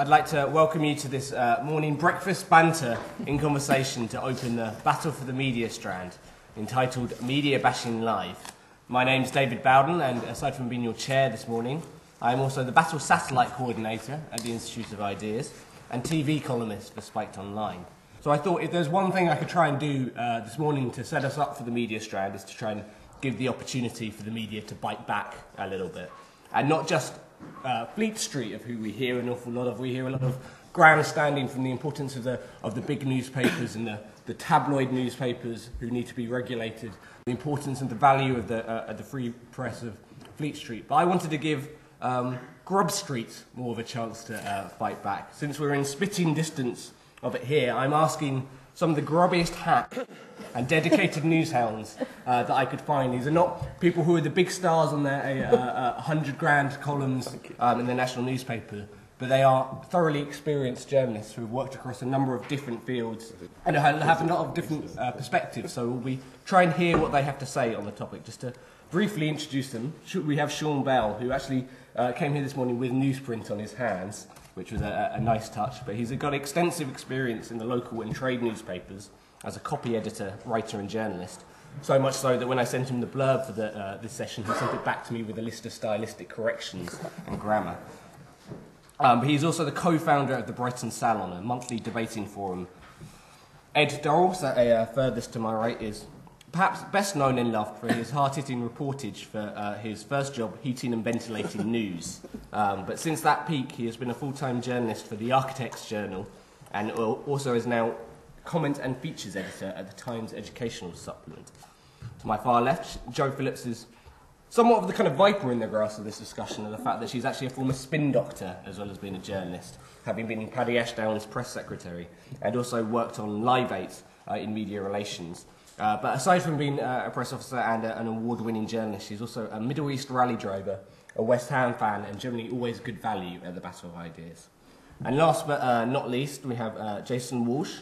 I'd like to welcome you to this morning breakfast banter in conversation to open the Battle for the Media strand, entitled Mediabashing Live. My name's David Bowden, and aside from being your chair this morning, I'm also the Battle Satellite Coordinator at the Institute of Ideas and TV columnist for Spiked Online. So I thought if there's one thing I could try and do this morning to set us up for the media strand is to try and give the opportunity for the media to bite back a little bit. And not just Fleet Street, of who we hear an awful lot of. We hear a lot of grandstanding from the importance of the big newspapers and the tabloid newspapers who need to be regulated, the importance and the value of the free press of Fleet Street. But I wanted to give Grub Street more of a chance to fight back. Since we're in spitting distance of it here, I'm asking some of the grubbiest hack and dedicated newshounds that I could find. These are not people who are the big stars on their 100 grand columns in the national newspaper, but they are thoroughly experienced journalists who have worked across a number of different fields and have a lot of different perspectives. So we'll try and hear what they have to say on the topic. Just to briefly introduce them, we have Sean Bell, who actually came here this morning with newsprint on his hands, which was a nice touch, but he's got extensive experience in the local and trade newspapers as a copy editor, writer and journalist. So much so that when I sent him the blurb for this session, he sent it back to me with a list of stylistic corrections and grammar. But he's also the co-founder of the Brighton Salon, a monthly debating forum. Ed Dorrell, furthest to my right, is perhaps best known and loved for his hard-hitting reportage for his first job, heating and ventilating news. But since that peak, he has been a full-time journalist for the Architects Journal and also is now comment and features editor at the Times Educational Supplement. To my far left, Jo Phillips is somewhat of the kind of viper in the grass of this discussion, of the fact that she's actually a former spin doctor as well as being a journalist, having been Paddy Ashdown's press secretary and also worked on Live 8 in media relations. But aside from being a press officer and an award-winning journalist, she's also a Middle East rally driver, a West Ham fan, and generally always good value at the Battle of Ideas. And last but not least, we have Jason Walsh,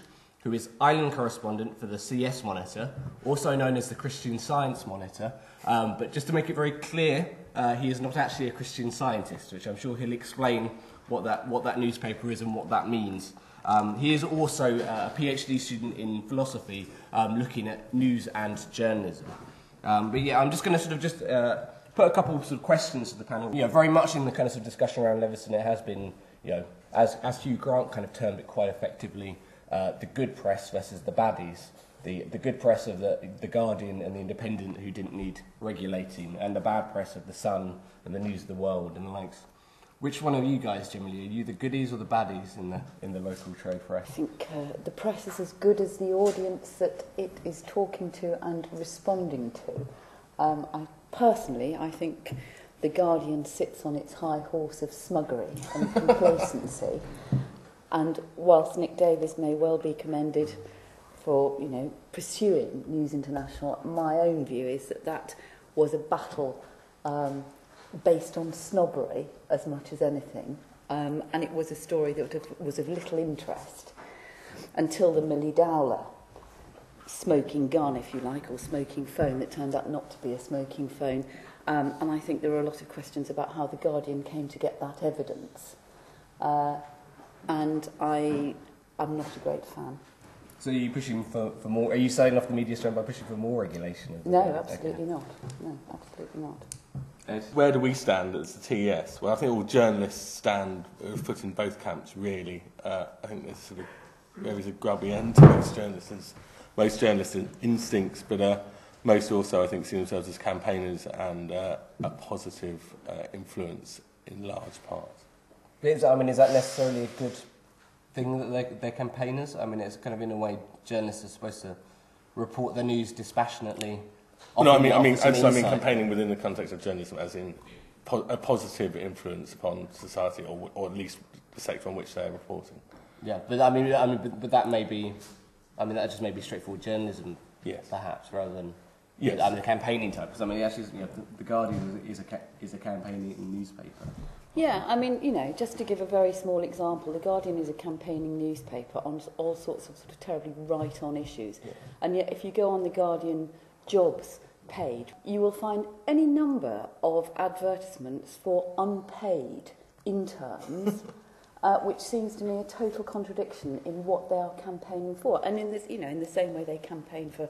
who is Ireland correspondent for the CS Monitor, also known as the Christian Science Monitor. But just to make it very clear, he is not actually a Christian Scientist, which I'm sure he'll explain what that newspaper is and what that means. He is also a PhD student in philosophy, looking at news and journalism. But yeah, I'm just going to sort of just put a couple of sort of questions to the panel. You know, very much in the kind of, sort of discussion around Leveson, it has been, you know, as Hugh Grant kind of termed it quite effectively, the good press versus the baddies. The good press of the Guardian and the Independent, who didn't need regulating, and the bad press of the Sun and the News of the World and the likes. Which one of you guys, generally, are you the goodies or the baddies in the local trade press? I think the press is as good as the audience that it is talking to and responding to. I think the Guardian sits on its high horse of smuggery and complacency. And whilst Nick Davis may well be commended for, you know, pursuing News International, my own view is that was a battle based on snobbery as much as anything, and it was a story that was of little interest until the Millie Dowler smoking gun, if you like, or smoking phone that turned out not to be a smoking phone. And I think there are a lot of questions about how the Guardian came to get that evidence. And I'm not a great fan. So are you pushing for more? Are you signing off the media strand by pushing for more regulation? No, absolutely not. No, absolutely not. Where do we stand as the TES? Well, I think all journalists stand a foot in both camps, really. I think there is a grubby end to most journalists' instincts, but most also, I think, see themselves as campaigners and a positive influence in large part. Is that necessarily a good thing that they're campaigners? I mean, it's kind of, in a way, journalists are supposed to report the news dispassionately. No, I mean campaigning within the context of journalism, as in a positive influence upon society, or at least the sector on which they're reporting. Yeah, but but that may be, that just may be straightforward journalism, yes, perhaps, rather than the campaigning type. Because actually, the Guardian is a campaigning newspaper. Yeah, just to give a very small example, The Guardian is a campaigning newspaper on all sorts of terribly right-on issues. Yeah. And yet, if you go on The Guardian jobs page, you will find any number of advertisements for unpaid interns which seems to me a total contradiction in what they are campaigning for. And in this, in the same way they campaign for,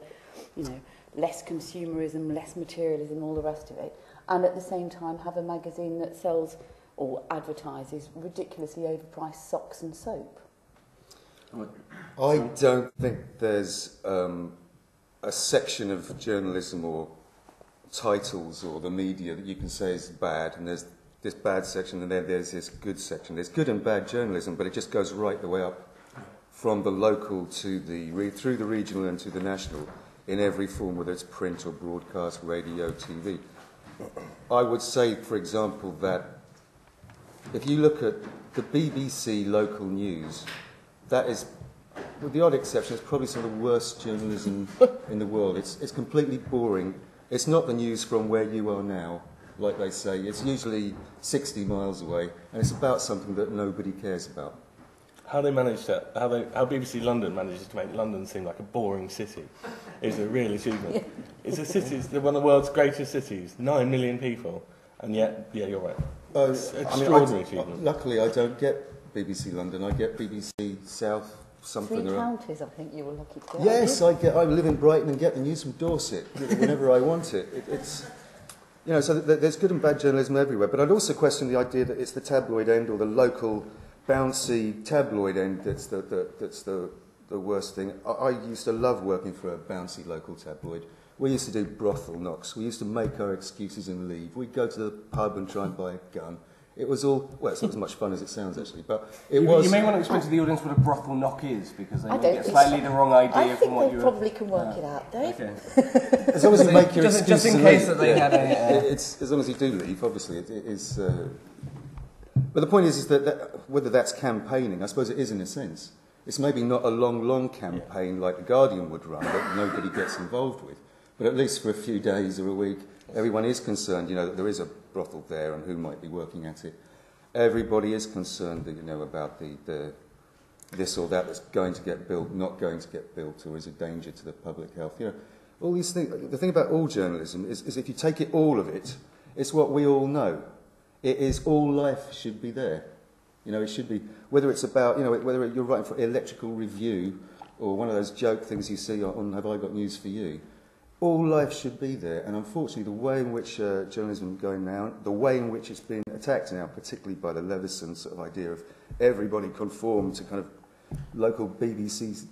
less consumerism, less materialism, all the rest of it, and at the same time have a magazine that sells or advertises ridiculously overpriced socks and soap. I don't think there's a section of journalism or titles or the media that you can say is bad, and there's this bad section and then there's this good section. There's good and bad journalism, but it just goes right the way up from the local to through the regional and to the national in every form, whether it's print or broadcast, radio, TV. I would say, for example, that if you look at the BBC local news, that is, with the odd exception, it's probably some of the worst journalism in the world. It's completely boring. It's not the news from where you are now, like they say. It's usually 60 miles away, and it's about something that nobody cares about. How they managed that, how BBC London manages to make London seem like a boring city is a real achievement. It's a city, it's one of the world's greatest cities, 9 million people, and yet, yeah, you're right. It's extraordinary achievement. Luckily, I don't get BBC London. I get BBC South something. 3 counties, I think you were lucky to get. Yes, I live in Brighton and get the news from Dorset whenever I want it. It's so there's good and bad journalism everywhere. But I'd also question the idea that it's the tabloid end or the local bouncy tabloid end that's the worst thing. I used to love working for a bouncy local tabloid. We used to do brothel knocks. We used to make our excuses and leave. We'd go to the pub and try and buy a gun. It was all, well, it's not as much fun as it sounds, actually, but it was... You may want to explain to the audience what a brothel knock is, because they might get slightly the wrong idea from what you... I think they probably can work it out, Dave. Okay. As long as you make your excuses just in case that they had a... It's, as long as you do leave, obviously, it is... But the point is that whether that's campaigning, I suppose it is in a sense. It's maybe not a long campaign like The Guardian would run that nobody gets involved with, but at least for a few days or a week, everyone is concerned, that there is a brothel there and who might be working at it. Everybody is concerned, about the this or that that's going to get built, not going to get built, or is a danger to the public health. All these things. The thing about all journalism is if you take it, all of it, it's what we all know. It is all life should be there. It should be, whether it's about, whether you're writing for Electrical Review or one of those joke things you see on Have I Got News for You. All life should be there, and unfortunately the way in which journalism is going now, the way in which it's being attacked now, particularly by the Leveson sort of idea of everybody conform to kind of local BBC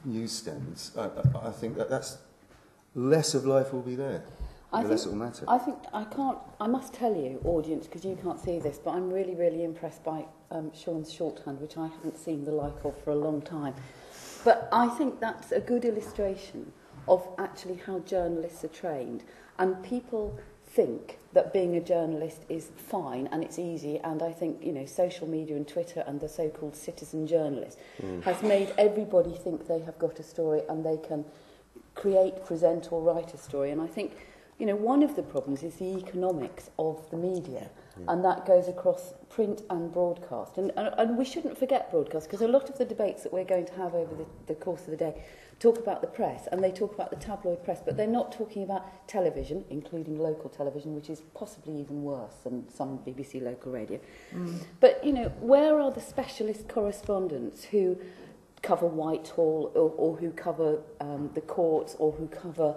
news standards, I think that's less of life will be there. Less it will matter. I must tell you, audience, because you can't see this, but I'm really, really impressed by Sean's shorthand, which I haven't seen the like of for a long time. But I think that's a good illustration of actually how journalists are trained. And people think that being a journalist is fine and it's easy, and I think, social media and Twitter and the so-called citizen journalist has made everybody think they have got a story and they can create, present or write a story. And I think, one of the problems is the economics of the media, and that goes across print and broadcast. And we shouldn't forget broadcast, because a lot of the debates that we're going to have over the course of the day talk about the press, and they talk about the tabloid press, but they're not talking about television, including local television, which is possibly even worse than some BBC local radio. But, where are the specialist correspondents who cover Whitehall or who cover the courts or who cover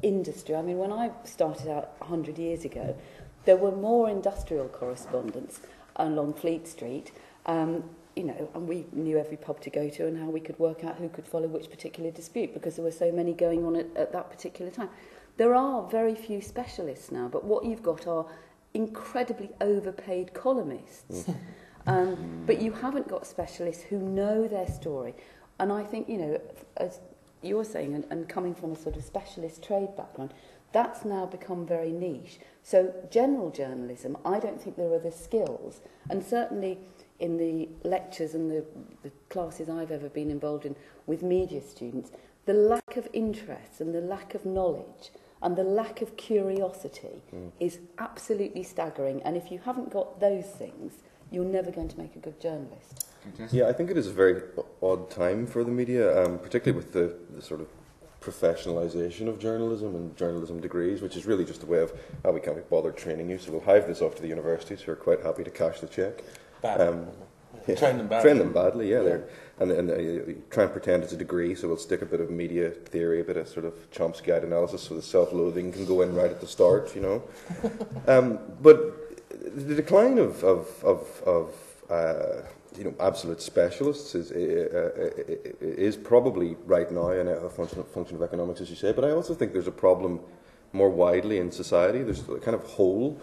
industry? I mean, when I started out 100 years ago, there were more industrial correspondents along Fleet Street, and we knew every pub to go to and how we could work out who could follow which particular dispute, because there were so many going on at that particular time. There are very few specialists now, but what you've got are incredibly overpaid columnists. But you haven't got specialists who know their story. And I think, as you were saying, and coming from a sort of specialist trade background, that's now become very niche. So general journalism, I don't think there are the skills, and certainly in the lectures and the classes I've ever been involved in with media students, the lack of interest and the lack of knowledge and the lack of curiosity is absolutely staggering. And if you haven't got those things, you're never going to make a good journalist. Yeah, I think it is a very odd time for the media, particularly with the sort of professionalisation of journalism and journalism degrees, which is really just a way of, we can't be bothered training you, so we'll hive this off to the universities, who are quite happy to cash the cheque. Bad. Train them badly. Train them badly, yeah. And try and pretend it's a degree, so we'll stick a bit of media theory, a bit of sort of Chomsky analysis, so the self-loathing can go in right at the start, you know. But the decline of absolute specialists is probably right now a function of economics, as you say. But I also think there's a problem more widely in society. There's a kind of hole.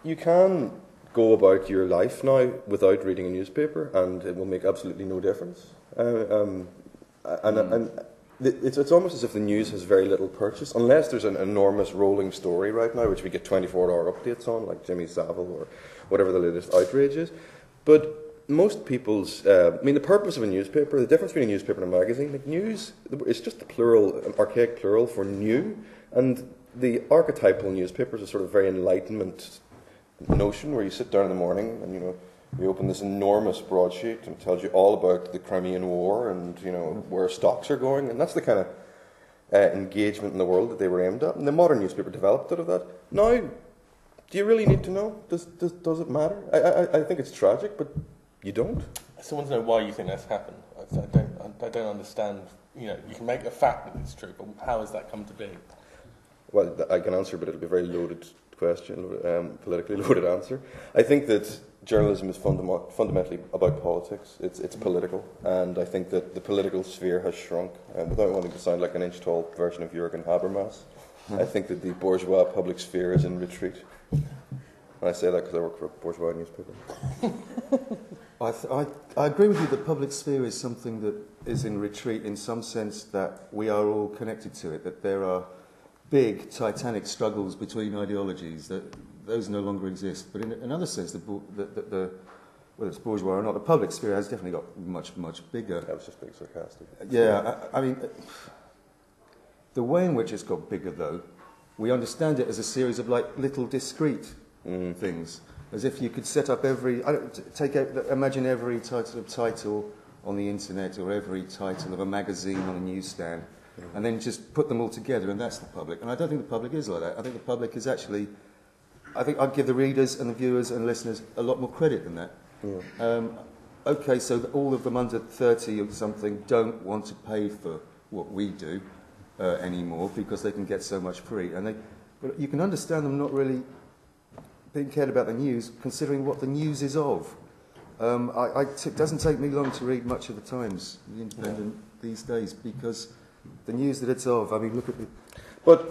You can go about your life now without reading a newspaper, and it will make absolutely no difference. It's almost as if the news has very little purchase, unless there's an enormous rolling story right now, which we get 24-hour updates on, like Jimmy Savile or whatever the latest outrage is. But most people's, the purpose of a newspaper, the difference between a newspaper and a magazine, like news, it's just the plural, an archaic plural for new, and the archetypal newspapers are sort of very Enlightenment notion where you sit down in the morning and, you know, you open this enormous broadsheet and it tells you all about the Crimean War and, you know, where stocks are going, and that's the kind of engagement in the world that they were aimed at. And the modern newspaper developed out of that. Now, do you really need to know? Does it matter? I think it's tragic, but you don't. I still want to know why you think that's happened. I don't understand. You know, you can make a fact that it's true, but how has that come to be? Well, I can answer, but it'll be a very loaded question, politically loaded answer. I think that journalism is fundamentally about politics. It's political, and I think that the political sphere has shrunk. Without wanting to sound like an inch-tall version of Jürgen Habermas, I think that the bourgeois public sphere is in retreat. And I say that because I work for a bourgeois newspaper. I agree with you that public sphere is something that is in retreat in some sense, that we are all connected to it, that there are big titanic struggles between ideologies, that those no longer exist. But in another sense, whether it's bourgeois or not, the public sphere has definitely got much bigger. That was just being sarcastic. Yeah, I mean, the way in which it's got bigger, though, we understand it as a series of like little discrete things, as if you could set up imagine every title on the internet or every title of a magazine on a newsstand, and then just put them all together, and that's the public. And I don't think the public is like that. I think the public is actually, I think I'd give the readers and the viewers and listeners a lot more credit than that. Yeah. Okay, so all of them under 30 or something don't want to pay for what we do anymore because they can get so much free. But you can understand them not really being cared about the news, considering what the news is of. It doesn't take me long to read much of the Times, the Independent, these days, because the news that it's of, I mean, look at the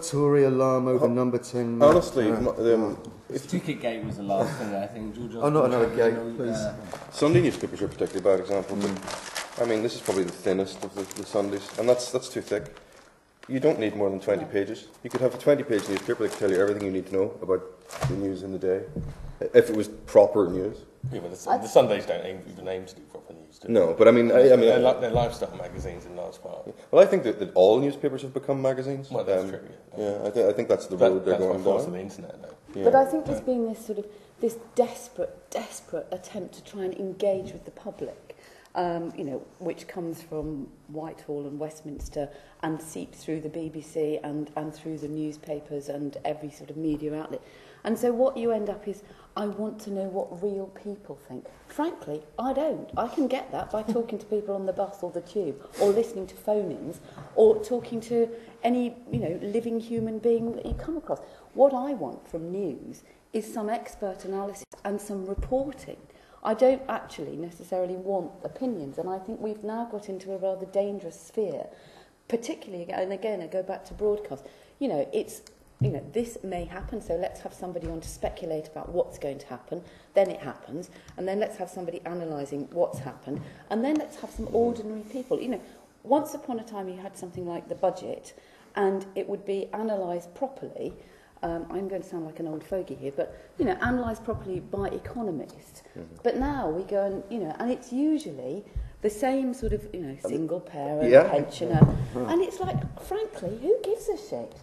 Tory alarm over number 10. Honestly, Ticketgate was the last thing, I think. George not another gate, please. Sunday newspapers are a particularly bad example, but I mean, this is probably the thinnest of the Sundays, and that's too thick. You don't need more than 20 pages. You could have a 20-page newspaper that could tell you everything you need to know about the news in the day, if it was proper news. Yeah, but the Sundays don't even aim to do proper news, do they? No, but I mean... they're lifestyle magazines in large part. Well, I think that all newspapers have become magazines. Well, that's true, yeah. I think that's the road they're going down. That's the internet, though. Yeah. But I think there's been this sort of, this desperate attempt to try and engage with the public, which comes from Whitehall and Westminster and seeps through the BBC and through the newspapers and every sort of media outlet. And so what you end up is, I want to know what real people think. Frankly, I don't. I can get that by talking to people on the bus or the tube, or listening to phone-ins, or talking to any, living human being that you come across. What I want from news is some expert analysis and some reporting. I don't actually necessarily want opinions, and I think we've now got into a rather dangerous sphere, particularly, and again, I go back to broadcast. This may happen, so let's have somebody on to speculate about what's going to happen, then it happens, and then let's have somebody analysing what's happened, and then let's have some ordinary people. Once upon a time you had something like the budget, and it would be analysed properly. I'm going to sound like an old fogey here, but, analysed properly by economists. Mm-hmm. But now we go and it's usually the same sort of, single parent, pensioner, and it's like, frankly, who gives a shit?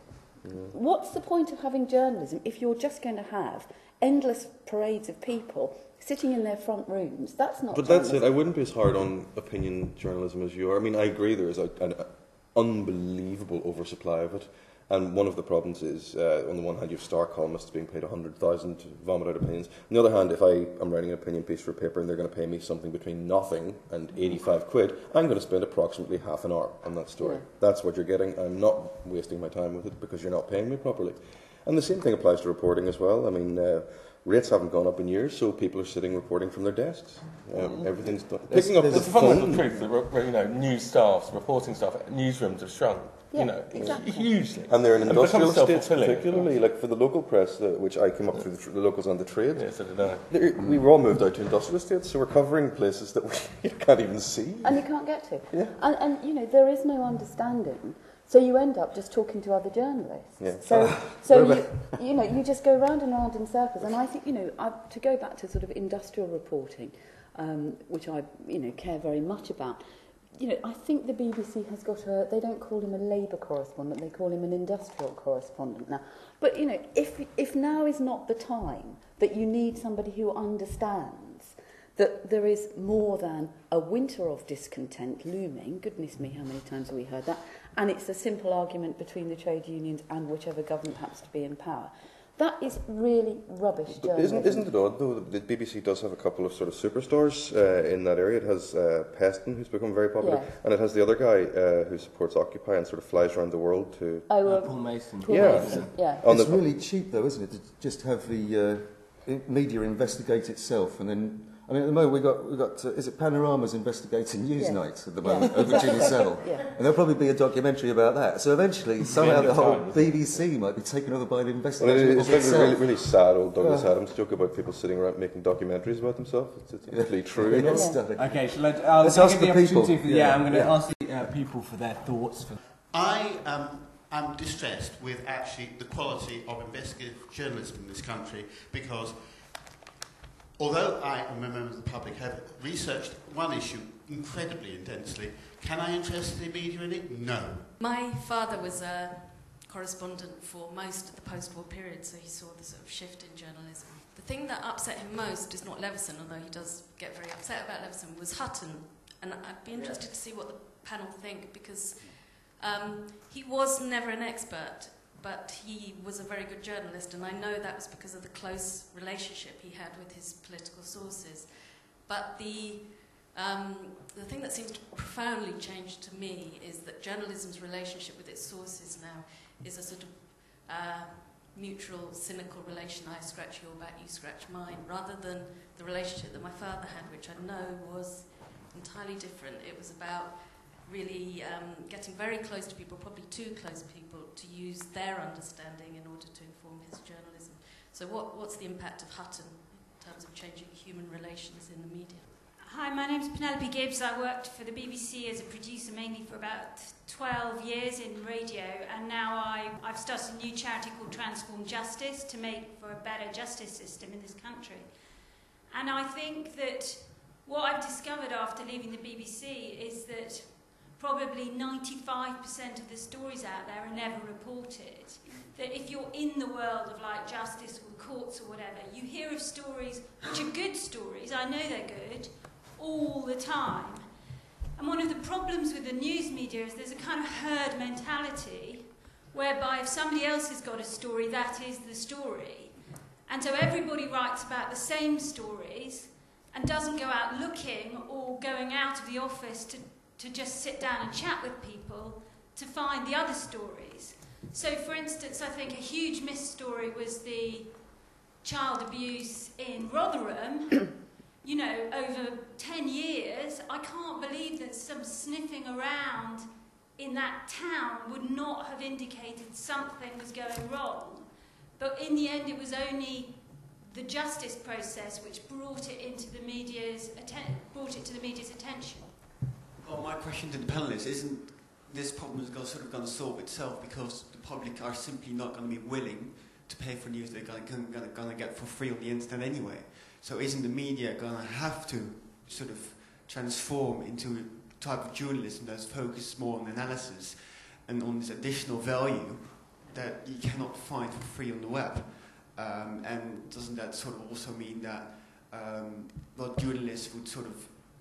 What's the point of having journalism if you're just going to have endless parades of people sitting in their front rooms? That's not. But journalism. That's it. I wouldn't be as hard on opinion journalism as you are. I mean, I agree there is an unbelievable oversupply of it. And one of the problems is, on the one hand, you have star columnists being paid 100,000 to vomit out opinions. On the other hand, if I am writing an opinion piece for a paper and they're going to pay me something between nothing and 85 quid, I'm going to spend approximately half an hour on that story. Yeah. That's what you're getting. I'm not wasting my time with it because you're not paying me properly. And the same thing applies to reporting as well. I mean, rates haven't gone up in years, so people are sitting reporting from their desks. Everything's done. Picking up There's the a fundamental phone. truth that, you know, news staffs, reporting staff, newsrooms have shrunk. Yeah, You know, exactly. hugely. And they're in And industrial become estates, self-fulfilling. particularly, like for the local press, which I came up through the locals and the trade. Yeah, so did I. We were all moved out to industrial estates, so we're covering places that we can't even see. And you can't get to. Yeah. And you know, there is no understanding. So you end up just talking to other journalists. Yeah. So you know, you just go round and round in circles. And I think, you know, to go back to sort of industrial reporting, which I, you know, care very much about, you know, I think the BBC has got they don't call him a labour correspondent, they call him an industrial correspondent now. But, you know, if now is not the time that you need somebody who understands that there is more than a winter of discontent looming, goodness me, how many times have we heard that, and it's a simple argument between the trade unions and whichever government happens to be in power. That is really rubbish journalism. Isn't it odd, though, that the BBC does have a couple of sort of superstars in that area? It has Peston, who's become very popular, Yeah. and it has the other guy who supports Occupy and sort of flies around the world to... Paul Mason. Paul Yeah. Mason, yeah. It's really cheap, though, isn't it, to just have the media investigate itself, and then... I mean, at the moment we've got is it Panorama's investigating Newsnight at the moment over Jimmy Savile, Yeah. and there'll probably be a documentary about that. So eventually, somehow the whole BBC might be taken over by an Well, investigation it's of like a really, itself. really sad old Douglas Adams joke about people sitting around making documentaries about themselves. It's actually true. You know? It's stunning. Okay, shall Let's I'll ask give the the opportunity people. for Yeah, I'm going to yeah. ask the people for their thoughts. I am distressed with actually the quality of investigative journalism in this country because although I am a member of the public, have researched one issue incredibly intensely, can I interest the media in it? No. My father was a correspondent for most of the post-war period, so he saw the sort of shift in journalism. The thing that upset him most is not Leveson, although he does get very upset about Leveson, was Hutton. And I'd be interested to see what the panel think, because he was never an expert, but he was a very good journalist, and I know that was because of the close relationship he had with his political sources. But the thing that seems to profoundly change to me is that journalism's relationship with its sources now is a sort of mutual, cynical relation. I scratch your back, you scratch mine, rather than the relationship that my father had, which I know was entirely different. It was about really getting very close to people, probably too close to people, to use their understanding in order to inform his journalism. So what's the impact of Hutton in terms of changing human relations in the media? Hi, my name's Penelope Gibbs. I worked for the BBC as a producer mainly for about 12 years in radio, and now I've started a new charity called Transform Justice to make for a better justice system in this country. And I think that what I've discovered after leaving the BBC is that probably 95% of the stories out there are never reported. That if you're in the world of like justice or courts or whatever, you hear of stories which are good stories, I know they're good, all the time. And one of the problems with the news media is there's a kind of herd mentality whereby if somebody else has got a story, that is the story. And so everybody writes about the same stories and doesn't go out looking or going out of the office to just sit down and chat with people to find the other stories. So, for instance, I think a huge missed story was the child abuse in Rotherham. You know, over 10 years, I can't believe that some sniffing around in that town would not have indicated something was going wrong. But in the end, it was only the justice process which brought it into the media's attention. Well, my question to the panellists, isn't this problem sort of going to solve itself because the public are simply not going to be willing to pay for news they're going to get for free on the internet anyway? So isn't the media going to have to sort of transform into a type of journalism that's focused more on analysis and on this additional value that you cannot find for free on the web? And doesn't that sort of also mean that journalists would sort of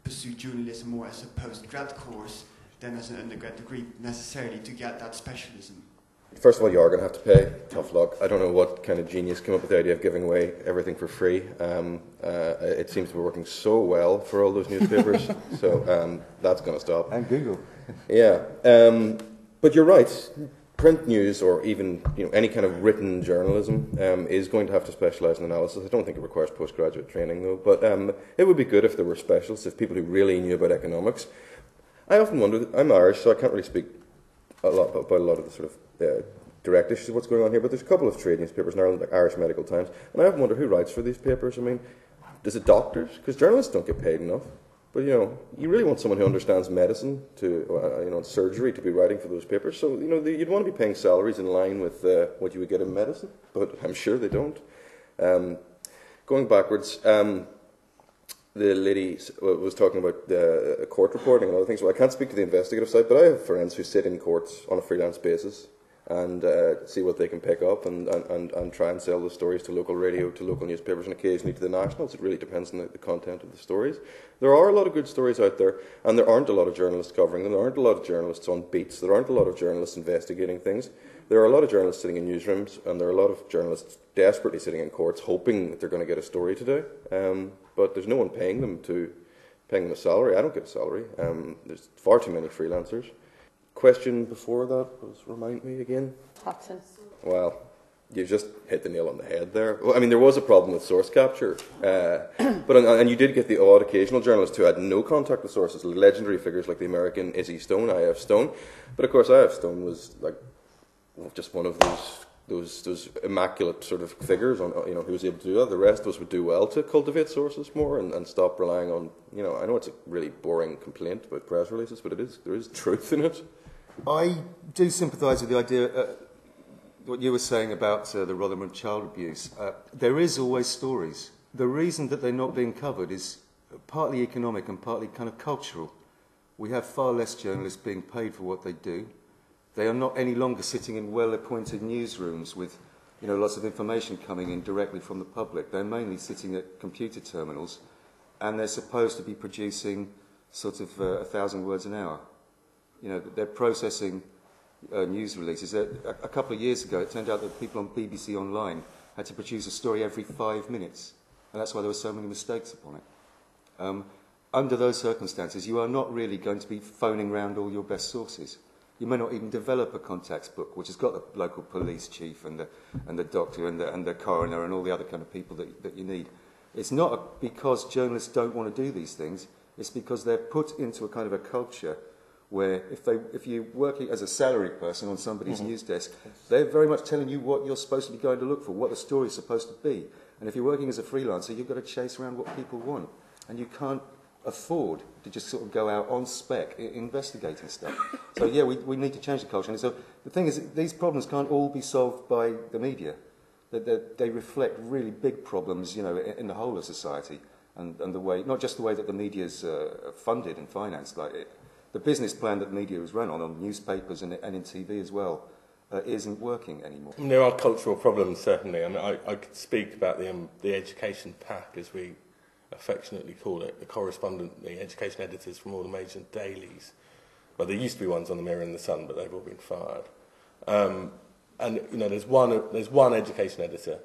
pursue journalism more as a post-grad course than as an undergrad degree necessarily to get that specialism? First of all, you are going to have to pay. Tough luck. I don't know what kind of genius came up with the idea of giving away everything for free. It seems to be working so well for all those newspapers. So that's going to stop. And Google. Yeah. But you're right. Print news, or even any kind of written journalism, is going to have to specialise in analysis. I don't think it requires postgraduate training, though. But it would be good if there were specialists, if people who really knew about economics. I often wonder, I'm Irish, so I can't really speak about a lot of the sort of direct issues of what's going on here, but there's a couple of trade newspapers in Ireland, like Irish Medical Times, and I often wonder who writes for these papers. I mean, is it doctors? Because journalists don't get paid enough. But, you really want someone who understands medicine, surgery, to be writing for those papers. So, you'd want to be paying salaries in line with what you would get in medicine, but I'm sure they don't. Going backwards, the lady was talking about the court reporting and other things. Well, I can't speak to the investigative side, but I have friends who sit in courts on a freelance basis and see what they can pick up and try and sell the stories to local radio, to local newspapers, and occasionally to the nationals. It really depends on the content of the stories. There are a lot of good stories out there, and there aren't a lot of journalists covering them. There aren't a lot of journalists on beats. There aren't a lot of journalists investigating things. There are a lot of journalists sitting in newsrooms, and there are a lot of journalists desperately sitting in courts hoping that they're going to get a story today. But there's no one paying them a salary. I don't get a salary. There's far too many freelancers. Question before that was, remind me again. Hutton. Well, you just hit the nail on the head there. Well, I mean, there was a problem with source capture, and you did get the odd occasional journalist who had no contact with sources, legendary figures like the American Izzy Stone, I.F. Stone. But of course, I.F. Stone was like just one of those immaculate sort of figures on who was able to do that. The rest of us would do well to cultivate sources more and stop relying on I know it's a really boring complaint about press releases, but there is truth in it. I do sympathise with the idea, what you were saying about the Rotherham child abuse. There is always stories. The reason that they're not being covered is partly economic and partly kind of cultural. We have far less journalists being paid for what they do. They are not any longer sitting in well-appointed newsrooms with lots of information coming in directly from the public. They're mainly sitting at computer terminals, and they're supposed to be producing sort of 1,000 words an hour. They're processing news releases. A couple of years ago, it turned out that people on BBC Online had to produce a story every 5 minutes, and that's why there were so many mistakes upon it. Under those circumstances, you are not really going to be phoning round all your best sources. You may not even develop a contacts book, which has got the local police chief and the doctor and the coroner and all the other kind of people that you need. It's not because journalists don't want to do these things. It's because they're put into a kind of a culture where if you're working as a salaried person on somebody's news desk, they're very much telling you what you're supposed to be going to look for, what the story's supposed to be. And if you're working as a freelancer, you've got to chase around what people want. And you can't afford to just sort of go out on spec investigating stuff. So yeah, we need to change the culture. And so the thing is, these problems can't all be solved by the media. They reflect really big problems, in the whole of society, and the way, not just the way that the media's funded and financed, the business plan that media is run on newspapers and in TV as well, isn't working anymore. There are cultural problems, certainly. I mean, I could speak about the education pack, as we affectionately call it, the education editors from all the major dailies. Well, there used to be ones on the Mirror and the Sun, but they've all been fired. And there's one education editor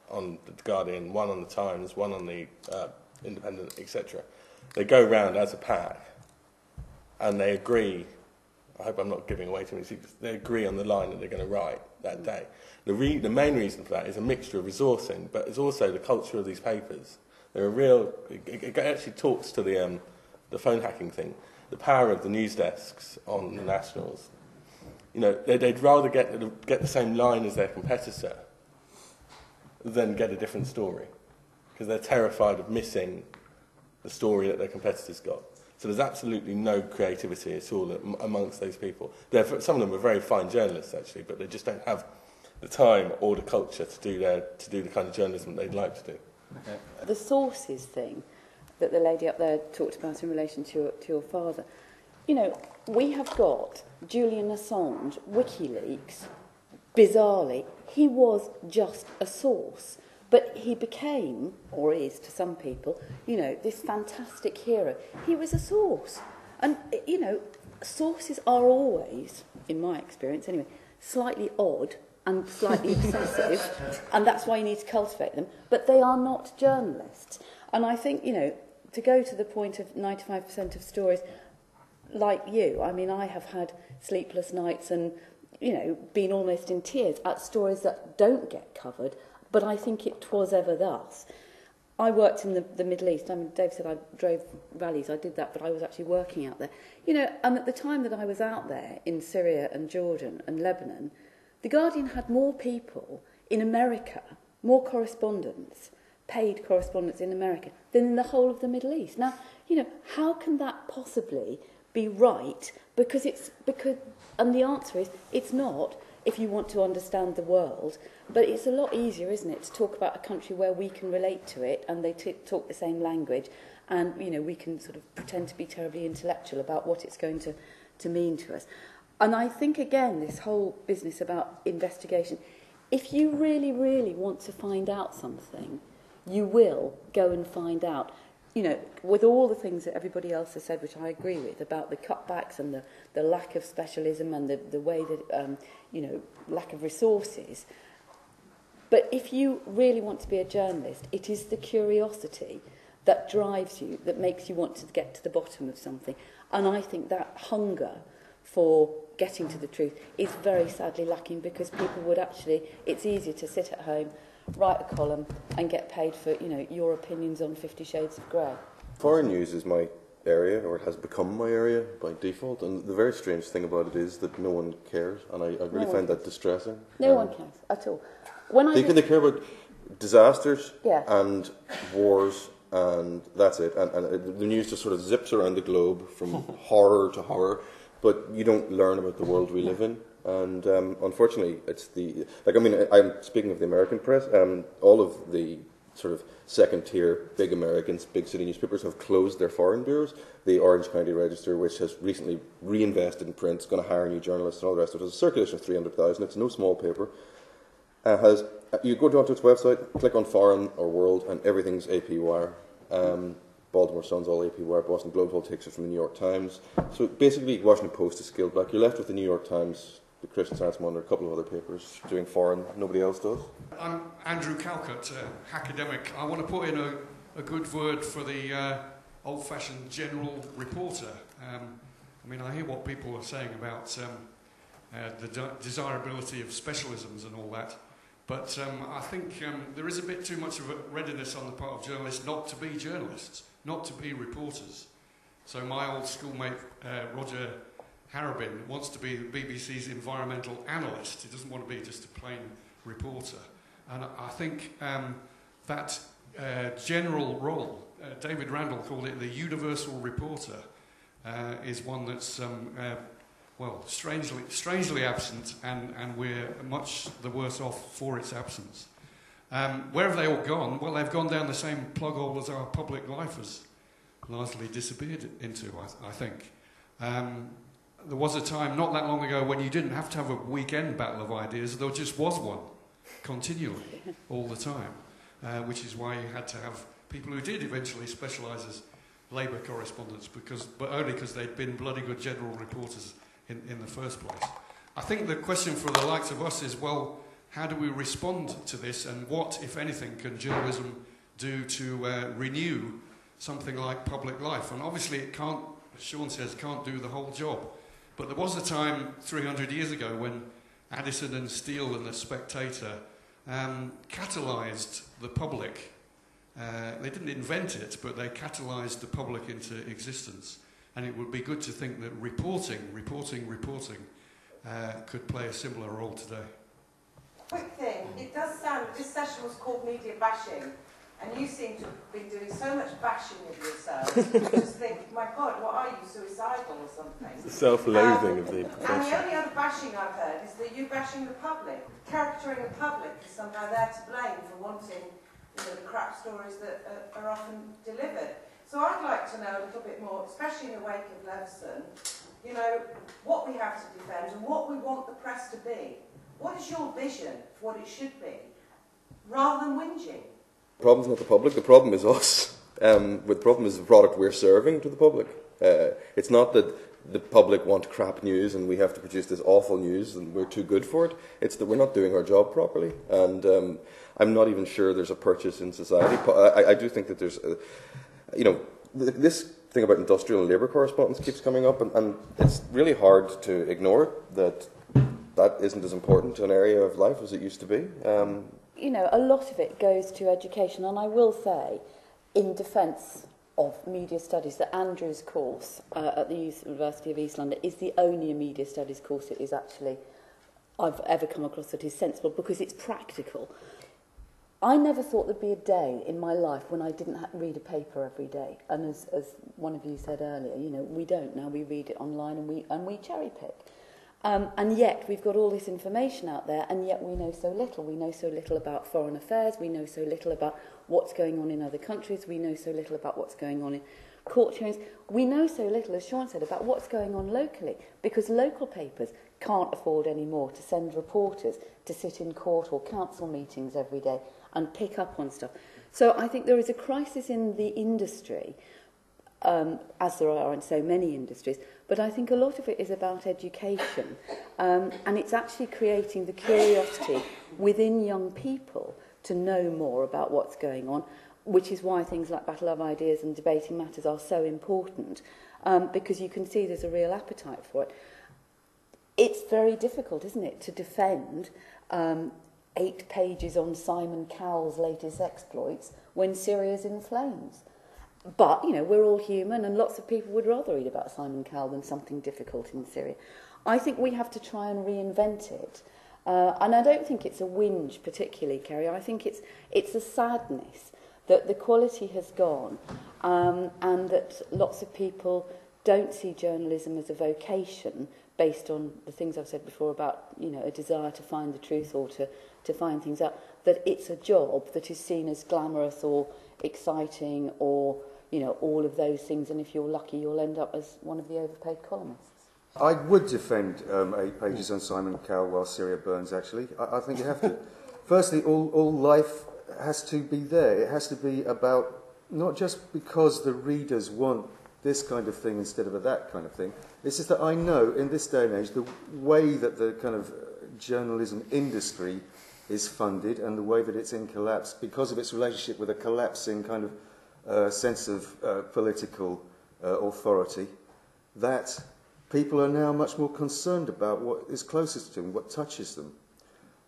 on the Guardian, one on the Times, one on the Independent, etc. They go round as a pack, and they agree. I hope I'm not giving away too many secrets. They agree on the line that they're going to write that day. The main reason for that is a mixture of resourcing, but it's also the culture of these papers. They're it actually talks to the phone hacking thing, the power of the news desks on the nationals. They'd rather get the same line as their competitor than get a different story, because they're terrified of missing the story that their competitors got. So there's absolutely no creativity at all amongst those people. Some of them are very fine journalists, actually, but they just don't have the time or the culture to do the kind of journalism they'd like to do. Okay. The sources thing that the lady up there talked about in relation to your father, we have got Julian Assange, WikiLeaks. Bizarrely, he was just a source, but he became, or is to some people, this fantastic hero. He was a source. And, sources are always, in my experience anyway, slightly odd and slightly obsessive, and that's why you need to cultivate them, but they are not journalists. And I think, you know, to go to the point of 95% of stories, like you, I mean, I have had sleepless nights and, you know, been almost in tears at stories that don't get covered, but I think it was ever thus. I worked in the Middle East. I mean, Dave said I drove rallies. I did that, but I was actually working out there. You know, and at the time that I was out there in Syria and Jordan and Lebanon, The Guardian had more people in America, more correspondents, paid correspondents in America, than in the whole of the Middle East. Now, you know, how can that possibly be right? And the answer is, it's not, if you want to understand the world, but it's a lot easier, isn't it, to talk about a country where we can relate to it and they talk the same language, and, you know, we can sort of pretend to be terribly intellectual about what it's going to mean to us. And I think, again, this whole business about investigation, if you really, really want to find out something, you will go and find out. You know, with all the things that everybody else has said, which I agree with, about the cutbacks and the lack of specialism and the way that, you know, lack of resources. But if you really want to be a journalist, it is the curiosity that drives you, that makes you want to get to the bottom of something. And I think that hunger for getting to the truth is very sadly lacking, because people would actually, it's easier to sit at home, write a column and get paid for, you know, your opinions on 50 Shades of Grey. Foreign news is my area, or it has become my area by default, and the very strange thing about it is that no one cares, and I really find that distressing. No one cares at all. They care about disasters yeah. and wars, and that's it. And the news just sort of zips around the globe from horror to horror, but you don't learn about the world we live in. And unfortunately, it's I'm speaking of the American press, all of the sort of second-tier big Americans, big city newspapers have closed their foreign bureaus. The Orange County Register, which has recently reinvested in print, is going to hire new journalists and all the rest of it. It's a circulation of 300,000. It's no small paper. You go down to its website, click on foreign or world, and everything's AP Wire. Baltimore Sun's all AP Wire, Boston Globe all takes it from the New York Times. So basically, Washington Post is scaled back. You're left with the New York Times, the Christian Science Monitor, a couple of other papers doing foreign. Nobody else does. I'm Andrew Calcutt, academic. I want to put in a good word for the old-fashioned general reporter. I mean, I hear what people are saying about the desirability of specialisms and all that. But I think there is a bit too much of a readiness on the part of journalists not to be journalists, not to be reporters. So my old schoolmate, Roger Harrabin, wants to be the BBC's environmental analyst. He doesn't want to be just a plain reporter. And I think that general role, David Randall called it the universal reporter, is one that's strangely absent, and we're much the worse off for its absence. Where have they all gone? Well, they've gone down the same plug hole as our public life has largely disappeared into, I think. There was a time not that long ago when you didn't have to have a weekend battle of ideas, there just was one, continually, all the time, which is why you had to have people who did eventually specialise as Labour correspondents, but only because they'd been bloody good general reporters in the first place. I think the question for the likes of us is, well, how do we respond to this, and what, if anything, can journalism do to renew something like public life? And obviously it can't, as Sean says, can't do the whole job. But there was a time 300 years ago when Addison and Steele and The Spectator catalysed the public. They didn't invent it, but they catalysed the public into existence. And it would be good to think that reporting could play a similar role today. Quick thing, it does sound, this session was called Mediabashing, and you seem to have been doing so much bashing of yourself. You just think, my God, what are you, suicidal or something? It's the self-loathing of the profession. And the only other bashing I've heard is that you bashing the public. Caricaturing the public is somehow they're to blame for wanting, you know, the crap stories that are often delivered. So I'd like to know a little bit more, especially in the wake of Leveson, you know, what we have to defend and what we want the press to be. What is your vision for what it should be, rather than whinging? The problem's not the public, the problem is us. The problem is the product we're serving to the public. It's not that the public want crap news and we have to produce this awful news and we're too good for it. It's that we're not doing our job properly. And I'm not even sure there's a purchase in society. I do think that there's, this thing about industrial and labour correspondence keeps coming up, and it's really hard to ignore it, that isn't as important an area of life as it used to be. A lot of it goes to education, and I will say, in defence of media studies, that Andrew's course at the University of East London is the only media studies course that is actually I've ever come across that is sensible, because it's practical. I never thought there'd be a day in my life when I didn't read a paper every day. And as one of you said earlier, we don't now. We read it online and we cherry pick. And yet we've got all this information out there, and yet we know so little. We know so little about foreign affairs. We know so little about what's going on in other countries. We know so little about what's going on in court hearings. We know so little, as Sean said, about what's going on locally, because local papers can't afford anymore to send reporters to sit in court or council meetings every day and pick up on stuff. So I think there is a crisis in the industry, as there are in so many industries, but I think a lot of it is about education, and it's actually creating the curiosity within young people to know more about what's going on, which is why things like Battle of Ideas and Debating Matters are so important, because you can see there's a real appetite for it. It's very difficult, isn't it, to defend 8 pages on Simon Cowell's latest exploits when Syria's in flames. But, we're all human, and lots of people would rather read about Simon Cowell than something difficult in Syria. I think we have to try and reinvent it. And I don't think it's a whinge particularly, Kerry. I think it's a sadness that the quality has gone, and that lots of people don't see journalism as a vocation based on the things I've said before about, a desire to find the truth or to find things out, that it's a job that is seen as glamorous or exciting or, all of those things, and if you're lucky, you'll end up as one of the overpaid columnists. I would defend 8 pages on Simon Cowell while Syria burns, actually. I think you have to. Firstly, all life has to be there. It has to be about, not just because the readers want this kind of thing instead of that kind of thing. It's just that I know, in this day and age, the way that the kind of journalism industry is funded and the way that it's in collapse because of its relationship with a collapsing kind of sense of political authority, that people are now much more concerned about what is closest to them, what touches them.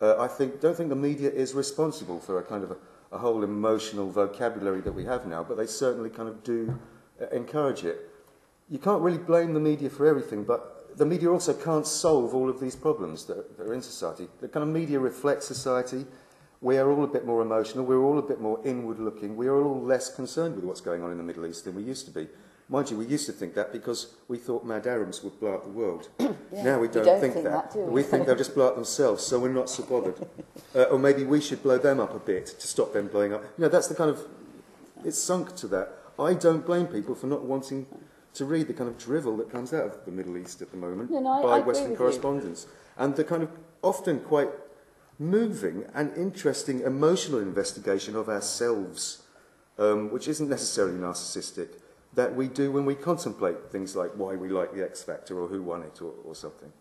I don't think the media is responsible for a kind of a whole emotional vocabulary that we have now, but they certainly kind of do encourage it. You can't really blame the media for everything, but the media also can't solve all of these problems that are in society. The kind of media reflects society. We are all a bit more emotional. We're all a bit more inward-looking. We are all less concerned with what's going on in the Middle East than we used to be. Mind you, we used to think that because we thought mad Arabs would blow up the world. Yeah, now we don't think that. Do we? We think they'll just blow up themselves, so we're not so bothered. Or maybe we should blow them up a bit to stop them blowing up. That's the kind of... It's sunk to that. I don't blame people for not wanting to read the kind of drivel that comes out of the Middle East at the moment by Western correspondents. And the kind of often quite moving and interesting emotional investigation of ourselves, which isn't necessarily narcissistic, that we do when we contemplate things like why we like the X Factor or who won it or something.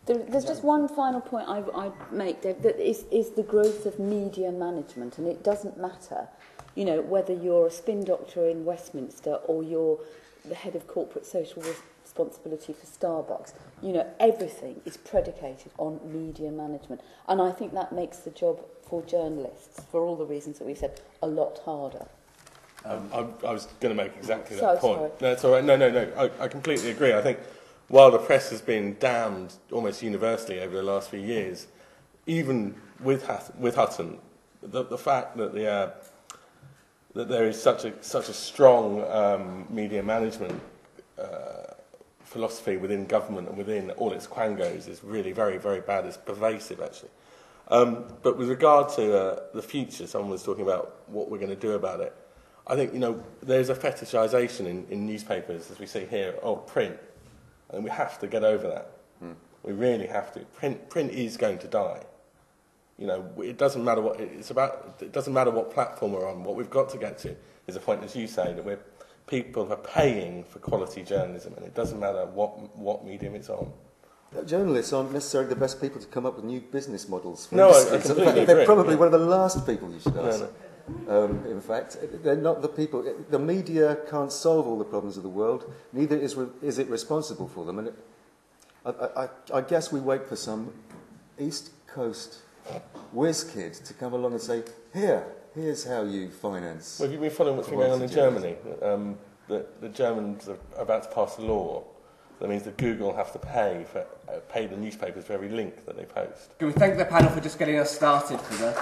There's just one final point I make, Dave, that is the growth of media management, and it doesn't matter, whether you're a spin doctor in Westminster or you're the head of corporate social responsibility for Starbucks. Everything is predicated on media management, and I think that makes the job for journalists, for all the reasons that we said, a lot harder. I was going to make exactly that point. Sorry. No, it's all right. No. I completely agree. I think while the press has been damned almost universally over the last few years, even with Hutton, the fact that that there is such a strong media management philosophy within government and within all its quangos is really very, very bad. It's pervasive, actually. But with regard to the future, someone was talking about what we're going to do about it. I think, there's a fetishisation in newspapers, as we see here, of print. And we have to get over that. We really have to. Print is going to die. It doesn't matter what it's about. It doesn't matter what platform we're on. What we've got to get to is a point, as you say, that we're people are paying for quality journalism, and it doesn't matter what medium it's on. Journalists aren't necessarily the best people to come up with new business models. For No, I instance. completely They're agree. probably one of the last people you should ask. No. In fact, they're not the people. The media can't solve all the problems of the world. Neither is it responsible for them. And I guess we wait for some East Coast whiz kid to come along and say, here's how you finance. Well, have you been following what's been going on in Germany? The Germans are about to pass a law that means that Google have to pay the newspapers for every link that they post. Can we thank the panel for just getting us started for the